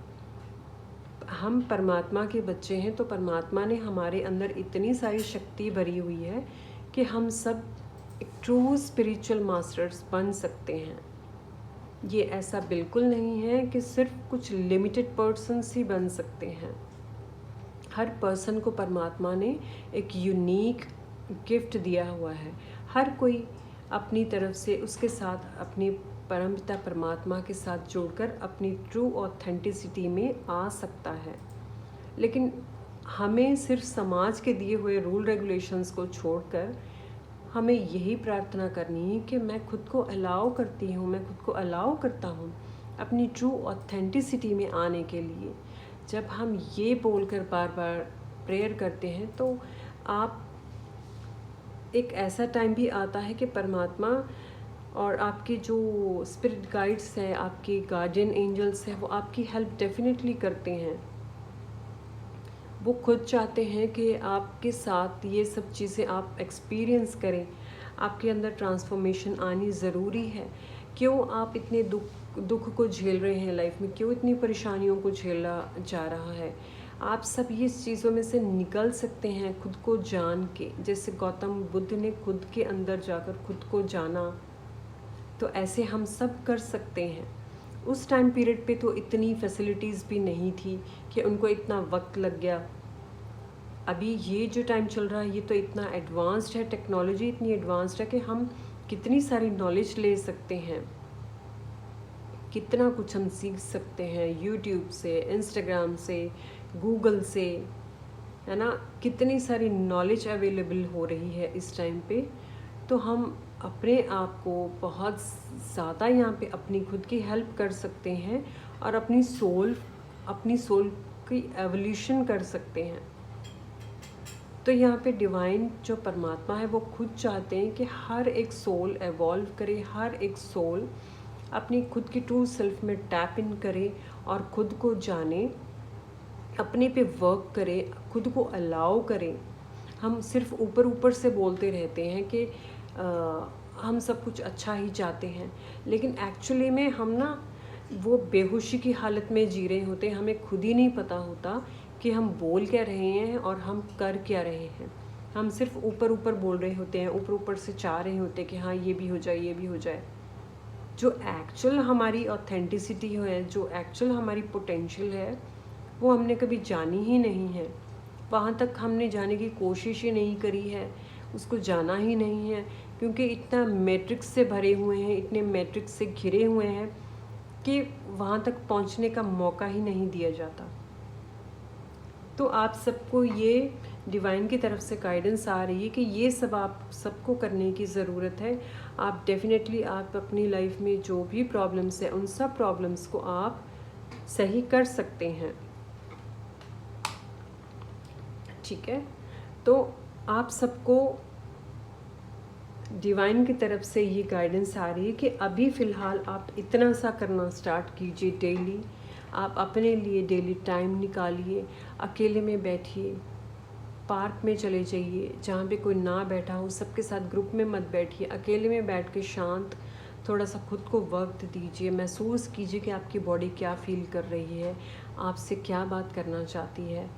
हम परमात्मा के बच्चे हैं, तो परमात्मा ने हमारे अंदर इतनी सारी शक्ति भरी हुई है कि हम सब एक ट्रू स्पिरिचुअल मास्टर्स बन सकते हैं। ये ऐसा बिल्कुल नहीं है कि सिर्फ कुछ लिमिटेड पर्सन्स ही बन सकते हैं। हर पर्सन को परमात्मा ने एक यूनिक गिफ्ट दिया हुआ है। हर कोई अपनी तरफ से उसके साथ अपनी परमपिता परमात्मा के साथ जोड़कर अपनी ट्रू ऑथेंटिसिटी में आ सकता है। लेकिन हमें सिर्फ समाज के दिए हुए रूल रेगुलेशंस को छोड़कर हमें यही प्रार्थना करनी है कि मैं खुद को अलाउ करती हूँ, मैं खुद को अलाउ करता हूँ अपनी ट्रू ऑथेंटिसिटी में आने के लिए। जब हम ये बोलकर बार बार प्रेयर करते हैं तो आप एक ऐसा टाइम भी आता है कि परमात्मा और आपके जो स्पिरिट गाइड्स हैं, आपके गार्डियन एंजल्स हैं, वो आपकी हेल्प डेफिनेटली करते हैं। वो खुद चाहते हैं कि आपके साथ ये सब चीज़ें आप एक्सपीरियंस करें। आपके अंदर ट्रांसफॉर्मेशन आनी ज़रूरी है। क्यों आप इतने दुख को झेल रहे हैं लाइफ में, क्यों इतनी परेशानियों को झेला जा रहा है? आप सब ये चीज़ों में से निकल सकते हैं खुद को जान के। जैसे गौतम बुद्ध ने खुद के अंदर जाकर खुद को जाना, तो ऐसे हम सब कर सकते हैं। उस टाइम पीरियड पे तो इतनी फैसिलिटीज़ भी नहीं थी कि उनको इतना वक्त लग गया। अभी ये जो टाइम चल रहा है ये तो इतना एडवांस्ड है, टेक्नोलॉजी इतनी एडवांस्ड है कि हम कितनी सारी नॉलेज ले सकते हैं, कितना कुछ हम सीख सकते हैं यूट्यूब से, इंस्टाग्राम से, गूगल से, है ना। कितनी सारी नॉलेज अवेलेबल हो रही है इस टाइम पे। तो हम अपने आप को बहुत ज़्यादा यहाँ पे अपनी खुद की हेल्प कर सकते हैं और अपनी सोल की एवोल्यूशन कर सकते हैं। तो यहाँ पे डिवाइन जो परमात्मा है वो खुद चाहते हैं कि हर एक सोल एवॉल्व करे, हर एक सोल अपनी खुद की ट्रू सेल्फ में टैप इन करे और खुद को जाने, अपने पे वर्क करे, खुद को अलाउ करे। हम सिर्फ ऊपर ऊपर से बोलते रहते हैं कि हम सब कुछ अच्छा ही चाहते हैं, लेकिन एक्चुअली में हम ना वो बेहोशी की हालत में जी रहे होते हैं। हमें खुद ही नहीं पता होता कि हम बोल क्या रहे हैं और हम कर क्या रहे हैं। हम सिर्फ ऊपर ऊपर बोल रहे होते हैं, ऊपर ऊपर से चाह रहे होते हैं कि हाँ ये भी हो जाए, ये भी हो जाए। जो एक्चुअल हमारी ऑथेंटिसिटी है, जो एक्चुअल हमारी पोटेंशियल है, वो हमने कभी जानी ही नहीं है। वहाँ तक हमने जाने की कोशिश ही नहीं करी है, उसको जाना ही नहीं है, क्योंकि इतना मैट्रिक्स से भरे हुए हैं, इतने मैट्रिक्स से घिरे हुए हैं कि वहाँ तक पहुँचने का मौका ही नहीं दिया जाता। तो आप सबको ये डिवाइन की तरफ से गाइडेंस आ रही है कि ये सब आप सबको करने की ज़रूरत है। आप डेफिनेटली आप अपनी लाइफ में जो भी प्रॉब्लम्स है उन सब प्रॉब्लम्स को आप सही कर सकते हैं, ठीक है। तो आप सबको डिवाइन की तरफ से ये गाइडेंस आ रही है कि अभी फ़िलहाल आप इतना सा करना स्टार्ट कीजिए डेली। आप अपने लिए डेली टाइम निकालिए, अकेले में बैठिए, पार्क में चले जाइए जहाँ पे कोई ना बैठा हो, सबके साथ ग्रुप में मत बैठिए, अकेले में बैठ के शांत थोड़ा सा खुद को वक्त दीजिए। महसूस कीजिए कि आपकी बॉडी क्या फ़ील कर रही है, आपसे क्या बात करना चाहती है।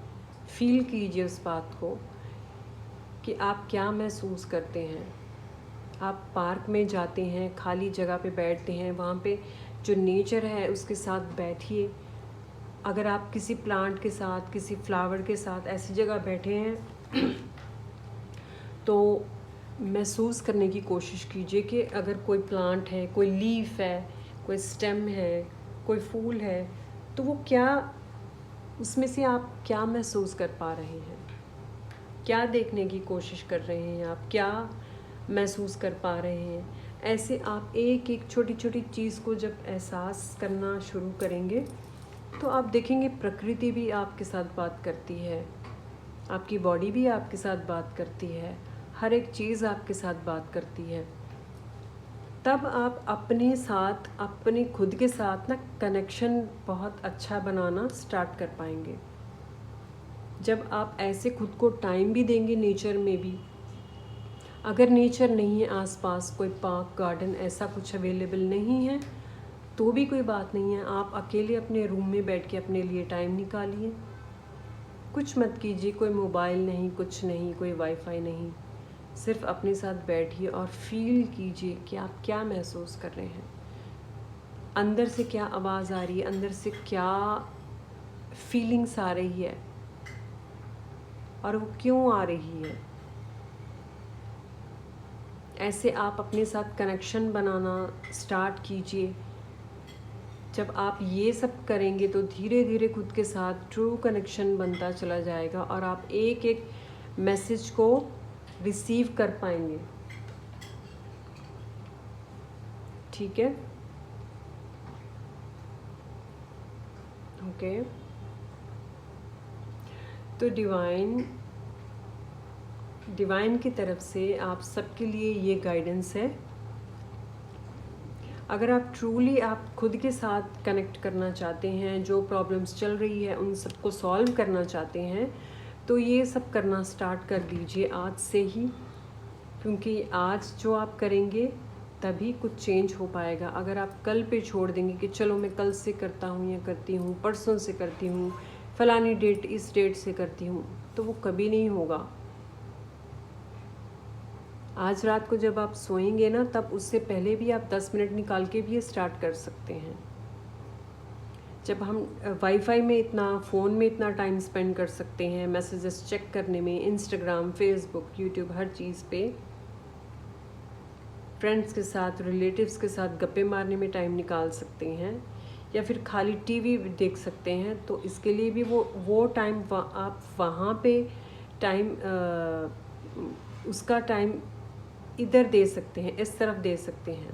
फील कीजिए उस बात को कि आप क्या महसूस करते हैं। आप पार्क में जाते हैं, खाली जगह पे बैठते हैं, वहाँ पे जो नेचर है उसके साथ बैठिए। अगर आप किसी प्लांट के साथ, किसी फ्लावर के साथ ऐसी जगह बैठे हैं तो महसूस करने की कोशिश कीजिए कि अगर कोई प्लांट है, कोई लीफ है, कोई स्टेम है, कोई फूल है, तो वो क्या, उसमें से आप क्या महसूस कर पा रहे हैं, क्या देखने की कोशिश कर रहे हैं, आप क्या महसूस कर पा रहे हैं। ऐसे आप एक एक छोटी छोटी चीज़ को जब एहसास करना शुरू करेंगे तो आप देखेंगे प्रकृति भी आपके साथ बात करती है, आपकी बॉडी भी आपके साथ बात करती है, हर एक चीज़ आपके साथ बात करती है। तब आप अपने साथ, अपने खुद के साथ ना कनेक्शन बहुत अच्छा बनाना स्टार्ट कर पाएंगे। जब आप ऐसे खुद को टाइम भी देंगे नेचर में भी, अगर नेचर नहीं है आसपास, कोई पार्क गार्डन ऐसा कुछ अवेलेबल नहीं है तो भी कोई बात नहीं है, आप अकेले अपने रूम में बैठ के अपने लिए टाइम निकालिए। कुछ मत कीजिए, कोई मोबाइल नहीं, कुछ नहीं, कोई वाईफाई नहीं, सिर्फ अपने साथ बैठिए और फील कीजिए कि आप क्या महसूस कर रहे हैं, अंदर से क्या आवाज़ आ रही है, अंदर से क्या फीलिंग्स आ रही है और वो क्यों आ रही है। ऐसे आप अपने साथ कनेक्शन बनाना स्टार्ट कीजिए। जब आप ये सब करेंगे तो धीरे धीरे खुद के साथ ट्रू कनेक्शन बनता चला जाएगा और आप एक एक मैसेज को रिसीव कर पाएंगे। ठीक है, ओके। तो डिवाइन की तरफ से आप सबके लिए ये गाइडेंस है। अगर आप ट्रूली आप खुद के साथ कनेक्ट करना चाहते हैं, जो प्रॉब्लम्स चल रही है उन सबको सॉल्व करना चाहते हैं, तो ये सब करना स्टार्ट कर दीजिए आज से ही, क्योंकि आज जो आप करेंगे तभी कुछ चेंज हो पाएगा। अगर आप कल पे छोड़ देंगे कि चलो मैं कल से करता हूँ या करती हूँ, परसों से करती हूँ, फलानी डेट इस डेट से करती हूँ, तो वो कभी नहीं होगा। आज रात को जब आप सोएंगे ना, तब उससे पहले भी आप 10 मिनट निकाल के भी ये स्टार्ट कर सकते हैं। जब हम वाईफाई में इतना, फ़ोन में इतना टाइम स्पेंड कर सकते हैं मैसेजेस चेक करने में, इंस्टाग्राम, फेसबुक, यूट्यूब, हर चीज़ पे, फ्रेंड्स के साथ, रिलेटिव्स के साथ गप्पे मारने में टाइम निकाल सकते हैं, या फिर खाली टीवी देख सकते हैं, तो इसके लिए भी वो टाइम आप वहाँ पे टाइम उसका टाइम इधर दे सकते हैं, इस तरफ दे सकते हैं।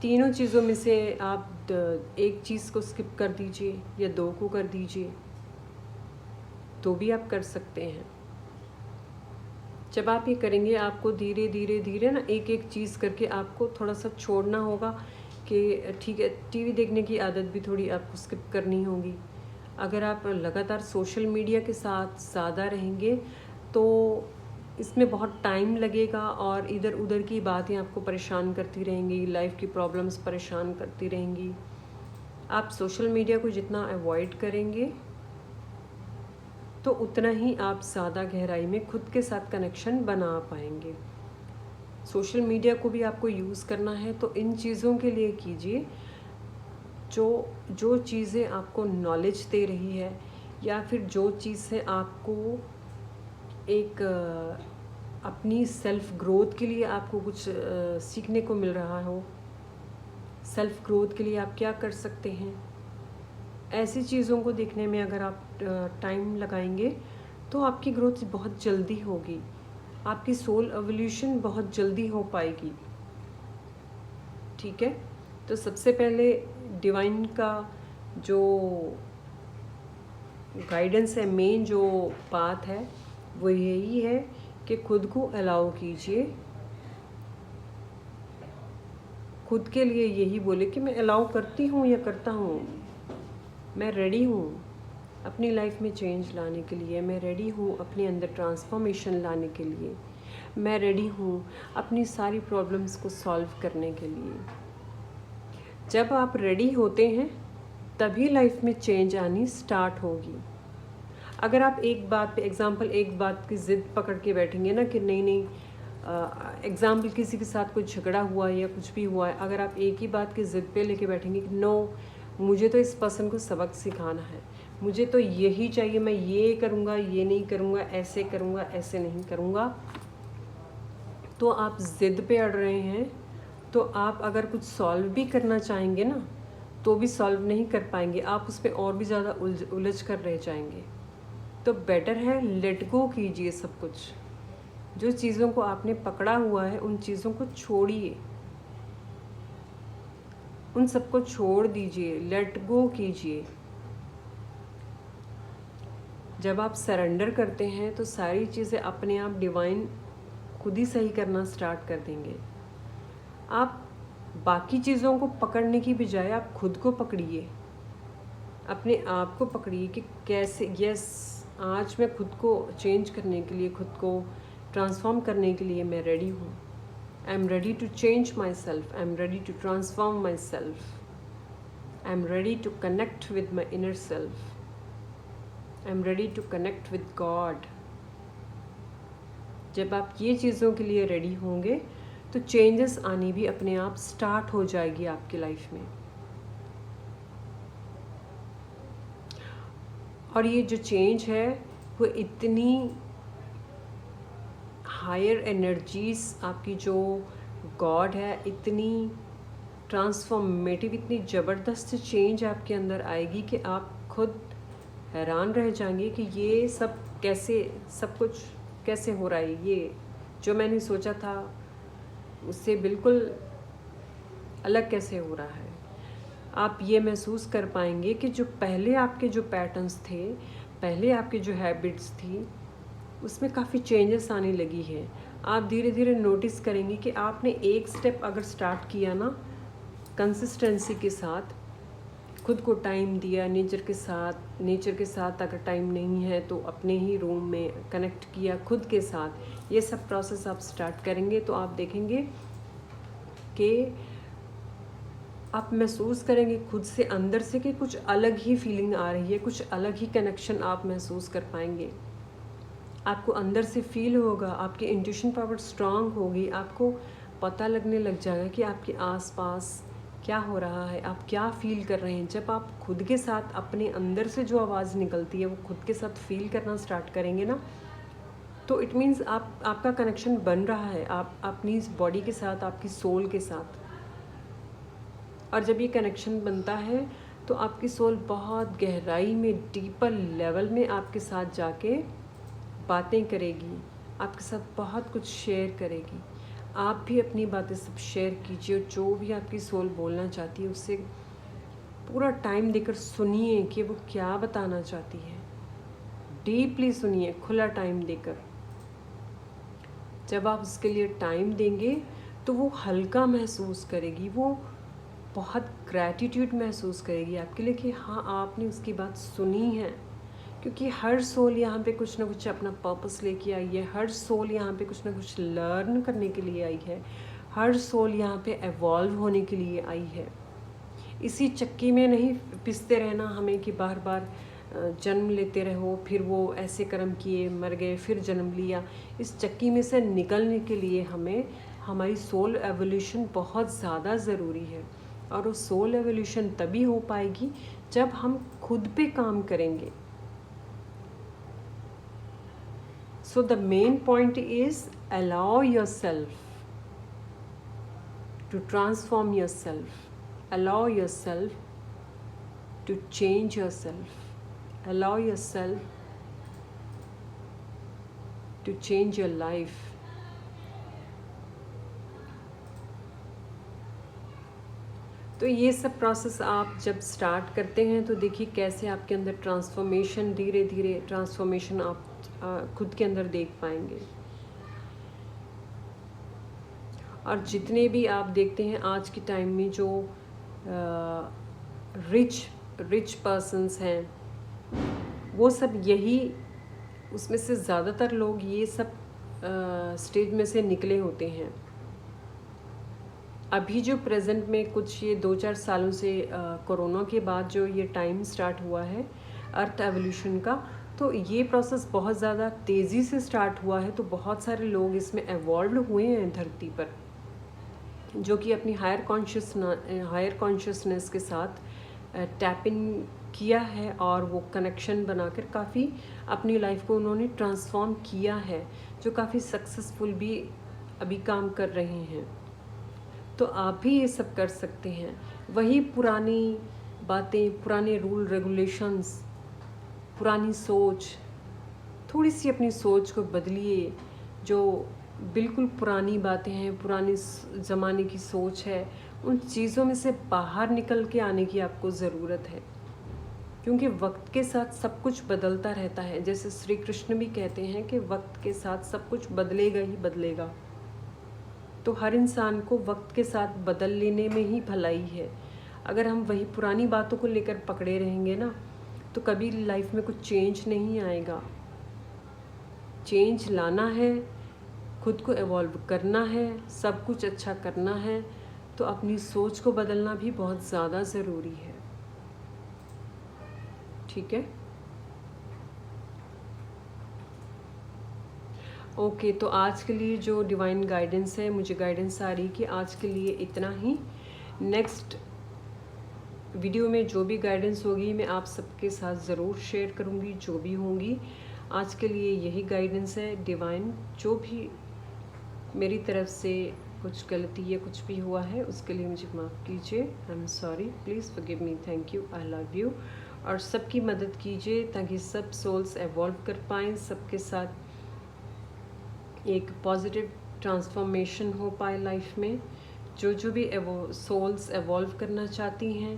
तीनों चीज़ों में से आप एक चीज़ को स्किप कर दीजिए या 2 को कर दीजिए, तो भी आप कर सकते हैं। जब आप ये करेंगे, आपको धीरे धीरे धीरे ना एक एक चीज़ करके आपको थोड़ा सा छोड़ना होगा कि ठीक है, टीवी देखने की आदत भी थोड़ी आपको स्किप करनी होगी। अगर आप लगातार सोशल मीडिया के साथ ज़्यादा रहेंगे तो इसमें बहुत टाइम लगेगा और इधर उधर की बातें आपको परेशान करती रहेंगी, लाइफ की प्रॉब्लम्स परेशान करती रहेंगी। आप सोशल मीडिया को जितना अवॉइड करेंगे तो उतना ही आप ज़्यादा गहराई में खुद के साथ कनेक्शन बना पाएंगे। सोशल मीडिया को भी आपको यूज़ करना है तो इन चीज़ों के लिए कीजिए जो चीज़ें आपको नॉलेज दे रही है, या फिर जो चीज़ से आपको एक अपनी सेल्फ ग्रोथ के लिए आपको कुछ सीखने को मिल रहा हो। सेल्फ ग्रोथ के लिए आप क्या कर सकते हैं, ऐसी चीज़ों को देखने में अगर आप टाइम लगाएंगे तो आपकी ग्रोथ बहुत जल्दी होगी, आपकी सोल एवोल्यूशन बहुत जल्दी हो पाएगी। ठीक है, तो सबसे पहले डिवाइन का जो गाइडेंस है, मेन जो पाथ है वो यही है कि खुद को अलाउ कीजिए। खुद के लिए यही बोले कि मैं अलाउ करती हूँ या करता हूँ, मैं रेडी हूँ अपनी लाइफ में चेंज लाने के लिए, मैं रेडी हूँ अपने अंदर ट्रांसफॉर्मेशन लाने के लिए, मैं रेडी हूँ अपनी सारी प्रॉब्लम्स को सॉल्व करने के लिए। जब आप रेडी होते हैं तभी लाइफ में चेंज आनी स्टार्ट होगी। अगर आप एक बात पे एक बात की ज़िद पकड़ के बैठेंगे ना कि नहीं, एग्ज़ाम्पल किसी के साथ कुछ झगड़ा हुआ है या कुछ भी हुआ है, अगर आप एक ही बात की ज़िद पे लेके बैठेंगे कि नो, मुझे तो इस पर्सन को सबक सिखाना है, मुझे तो यही चाहिए, मैं ये करूँगा, ये नहीं करूँगा, ऐसे करूँगा, ऐसे नहीं करूँगा, तो आप ज़िद पे अड़ रहे हैं। तो आप अगर कुछ सॉल्व भी करना चाहेंगे ना तो भी सॉल्व नहीं कर पाएंगे, आप उस पर और भी ज़्यादा उलझ कर रह जाएंगे। तो बेटर है लेट गो कीजिए सब कुछ। जो चीज़ों को आपने पकड़ा हुआ है उन चीज़ों को छोड़िए, उन सबको छोड़ दीजिए, लेट गो कीजिए। जब आप सरेंडर करते हैं तो सारी चीज़ें अपने आप डिवाइन खुद ही सही करना स्टार्ट कर देंगे। आप बाकी चीज़ों को पकड़ने की बजाय आप खुद को पकड़िए। अपने आप को पकड़िए कि कैसे, यस, आज मैं खुद को चेंज करने के लिए, खुद को ट्रांसफॉर्म करने के लिए मैं रेडी हूँ। I am ready to change myself, I am ready to transform myself, I am ready to connect with my inner self, I am ready to connect with God. जब आप ये चीज़ों के लिए रेडी होंगे तो चेंजेस आनी भी अपने आप स्टार्ट हो जाएगी आपकी लाइफ में। और ये जो चेंज है वो इतनी हायर एनर्जीज, आपकी जो गॉड है, इतनी ट्रांसफॉर्मेटिव, इतनी ज़बरदस्त चेंज आपके अंदर आएगी कि आप खुद हैरान रह जाएंगे कि ये सब कैसे, सब कुछ कैसे हो रहा है। ये जो मैंने सोचा था उससे बिल्कुल अलग कैसे हो रहा है। आप ये महसूस कर पाएंगे कि जो पहले आपके जो पैटर्न्स थे, पहले आपकी जो हैबिट्स थी, उसमें काफ़ी चेंजेस आने लगी है। आप धीरे धीरे नोटिस करेंगे कि आपने एक स्टेप अगर स्टार्ट किया ना, कंसिस्टेंसी के साथ खुद को टाइम दिया, नेचर के साथ अगर टाइम नहीं है तो अपने ही रूम में कनेक्ट किया खुद के साथ, ये सब प्रोसेस आप स्टार्ट करेंगे तो आप देखेंगे कि आप महसूस करेंगे खुद से, अंदर से, कि कुछ अलग ही फीलिंग आ रही है, कुछ अलग ही कनेक्शन आप महसूस कर पाएंगे। आपको अंदर से फील होगा, आपकी इंट्यूशन पावर स्ट्रांग होगी, आपको पता लगने लग जाएगा कि आपके आसपास क्या हो रहा है, आप क्या फील कर रहे हैं। जब आप खुद के साथ अपने अंदर से जो आवाज़ निकलती है वो खुद के साथ फील करना स्टार्ट करेंगे ना, तो इट मीन्स आपका कनेक्शन बन रहा है आप अपनी इस बॉडी के साथ, आपकी सोल के साथ। और जब ये कनेक्शन बनता है तो आपकी सोल बहुत गहराई में, डीपर लेवल में आपके साथ जाके बातें करेगी, आपके साथ बहुत कुछ शेयर करेगी। आप भी अपनी बातें सब शेयर कीजिए, और जो भी आपकी सोल बोलना चाहती है उससे पूरा टाइम देकर सुनिए कि वो क्या बताना चाहती है। डीपली सुनिए, खुला टाइम देकर। जब आप उसके लिए टाइम देंगे तो वो हल्का महसूस करेगी, वो बहुत ग्रैटिट्यूड महसूस करेगी आपके लिए कि हाँ, आपने उसकी बात सुनी है। क्योंकि हर सोल यहाँ पे कुछ ना कुछ अपना पर्पस लेके आई है, हर सोल यहाँ पे कुछ ना कुछ लर्न करने के लिए आई है, हर सोल यहाँ पे एवॉल्व होने के लिए आई है। इसी चक्की में नहीं पिसते रहना हमें कि बार बार जन्म लेते रहो, फिर वो ऐसे कर्म किए, मर गए, फिर जन्म लिया। इस चक्की में से निकलने के लिए हमें हमारी सोल एवोल्यूशन बहुत ज़्यादा ज़रूरी है। और वो सोल एवोल्यूशन तभी हो पाएगी जब हम खुद पे काम करेंगे। So the main point is allow yourself to transform yourself, allow yourself to change yourself, allow yourself to change your life. तो ये सब प्रोसेस आप जब स्टार्ट करते हैं तो देखिए कैसे आपके अंदर ट्रांसफॉर्मेशन, धीरे धीरे ट्रांसफॉर्मेशन आप खुद के अंदर देख पाएंगे। और जितने भी आप देखते हैं आज के टाइम में जो रिच पर्सन्स हैं, वो सब यही, उसमें से ज़्यादातर लोग ये सब स्टेज में से निकले होते हैं। अभी जो प्रेजेंट में कुछ ये 2-4 सालों से कोरोना के बाद जो ये टाइम स्टार्ट हुआ है अर्थ एवोल्यूशन का, तो ये प्रोसेस बहुत ज़्यादा तेज़ी से स्टार्ट हुआ है। तो बहुत सारे लोग इसमें एवॉल्व हुए हैं धरती पर, जो कि अपनी हायर कॉन्शियसनेस के साथ टैप इन किया है और वो कनेक्शन बनाकर काफ़ी अपनी लाइफ को उन्होंने ट्रांसफॉर्म किया है, जो काफ़ी सक्सेसफुल भी अभी काम कर रहे हैं। तो आप भी ये सब कर सकते हैं। वही पुरानी बातें, पुराने रूल रेगुलेशंस, पुरानी सोच, थोड़ी सी अपनी सोच को बदलिए। जो बिल्कुल पुरानी बातें हैं, पुरानी ज़माने की सोच है, उन चीज़ों में से बाहर निकल के आने की आपको ज़रूरत है। क्योंकि वक्त के साथ सब कुछ बदलता रहता है। जैसे श्री कृष्ण भी कहते हैं कि वक्त के साथ सब कुछ बदलेगा ही बदलेगा। तो हर इंसान को वक्त के साथ बदल लेने में ही भलाई है। अगर हम वही पुरानी बातों को लेकर पकड़े रहेंगे ना, तो कभी लाइफ में कुछ चेंज नहीं आएगा। चेंज लाना है, खुद को एवॉल्व करना है, सब कुछ अच्छा करना है, तो अपनी सोच को बदलना भी बहुत ज़्यादा ज़रूरी है। ठीक है, ओके। तो आज के लिए जो डिवाइन गाइडेंस है, मुझे गाइडेंस आ रही कि आज के लिए इतना ही। नेक्स्ट वीडियो में जो भी गाइडेंस होगी मैं आप सबके साथ ज़रूर शेयर करूँगी, जो भी होंगी। आज के लिए यही गाइडेंस है डिवाइन। जो भी मेरी तरफ से कुछ गलती या कुछ भी हुआ है उसके लिए मुझे माफ़ कीजिए। I am sorry, please forgive me, thank you, I love you. और सबकी मदद कीजिए ताकि सब सोल्स एवॉल्व कर पाएँ, सबके साथ एक पॉजिटिव ट्रांसफॉर्मेशन हो पाए लाइफ में। जो भी सोल्स एवॉल्व करना चाहती हैं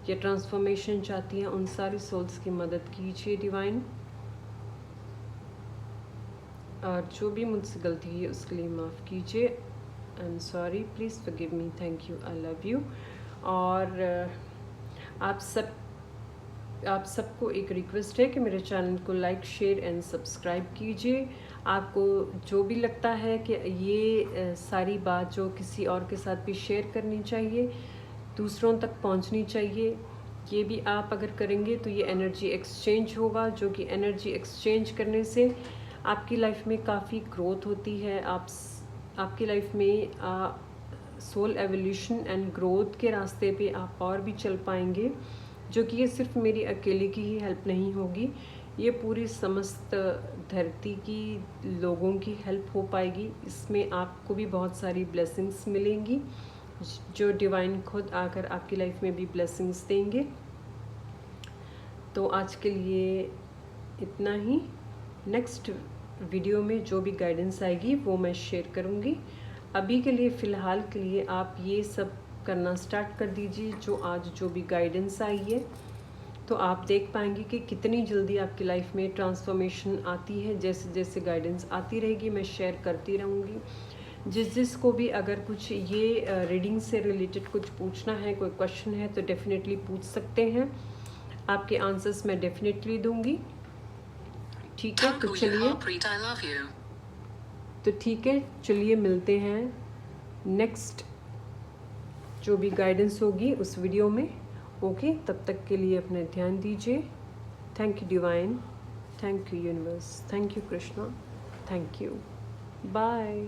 या ट्रांसफॉर्मेशन चाहती हैं, उन सारी सोल्स की मदद कीजिए डिवाइन। और जो भी मुझसे गलती है उसके लिए माफ़ कीजिए। I am sorry, please forgive me, thank you, I love you. और आप सबको एक रिक्वेस्ट है कि मेरे चैनल को लाइक, शेयर एंड सब्सक्राइब कीजिए। आपको जो भी लगता है कि ये सारी बात जो किसी और के साथ भी शेयर करनी चाहिए, दूसरों तक पहुंचनी चाहिए, ये भी आप अगर करेंगे तो ये एनर्जी एक्सचेंज होगा, जो कि एनर्जी एक्सचेंज करने से आपकी लाइफ में काफ़ी ग्रोथ होती है। आपकी लाइफ में सोल एवोल्यूशन एंड ग्रोथ के रास्ते पे आप और भी चल पाएंगे, जो कि ये सिर्फ मेरी अकेले की ही हेल्प नहीं होगी, ये पूरी समस्त धरती की लोगों की हेल्प हो पाएगी। इसमें आपको भी बहुत सारी ब्लेसिंग्स मिलेंगी, जो डिवाइन खुद आकर आपकी लाइफ में भी ब्लेसिंग्स देंगे। तो आज के लिए इतना ही। नेक्स्ट वीडियो में जो भी गाइडेंस आएगी वो मैं शेयर करूँगी। अभी के लिए फ़िलहाल के लिए आप ये सब करना स्टार्ट कर दीजिए जो आज जो भी गाइडेंस आई है, तो आप देख पाएंगे कि कितनी जल्दी आपकी लाइफ में ट्रांसफॉर्मेशन आती है। जैसे जैसे गाइडेंस आती रहेगी मैं शेयर करती रहूँगी। जिसको भी अगर कुछ ये रीडिंग से रिलेटेड कुछ पूछना है, कोई क्वेश्चन है, तो डेफिनेटली पूछ सकते हैं। आपके आंसर्स मैं डेफिनेटली दूंगी। ठीक है, तो चलिए मिलते हैं नेक्स्ट जो भी गाइडेंस होगी उस वीडियो में। ओके, तब तक के लिए अपना ध्यान दीजिए। Thank you divine, thank you universe, thank you Krishna, thank you, bye.